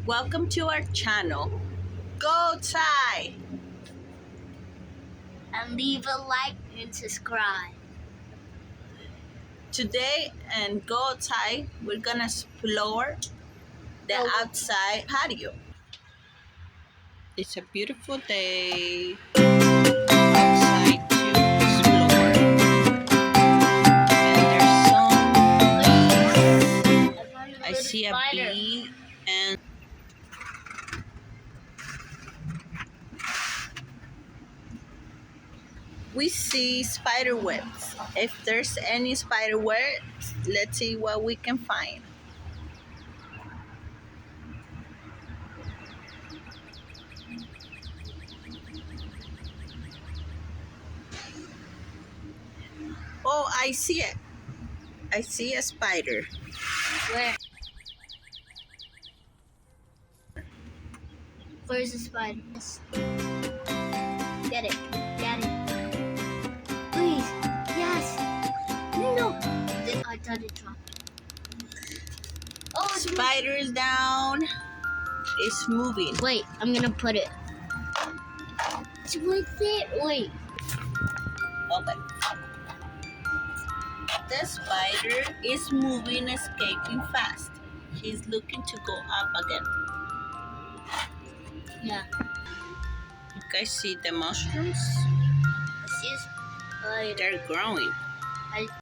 Welcome to our channel. Go outside! And leave a like and subscribe. Today and Go Outside, we're gonna explore the outside patio. It's a beautiful day outside to explore. And there's some, I see a bee and we see spider webs. If there's any spider webs, let's see what we can find. Oh, I see it. I see a spider. Where? Where's the spider? Get it. Get it. Please. Yes. No. I thought it dropped. Oh, it's Spider is down. It's moving. Wait, I'm gonna put it. It's right there. Wait. Okay. The spider is moving, escaping fast. He's looking to go up again. Yeah. You guys see the mushrooms? I see a spider. They're growing.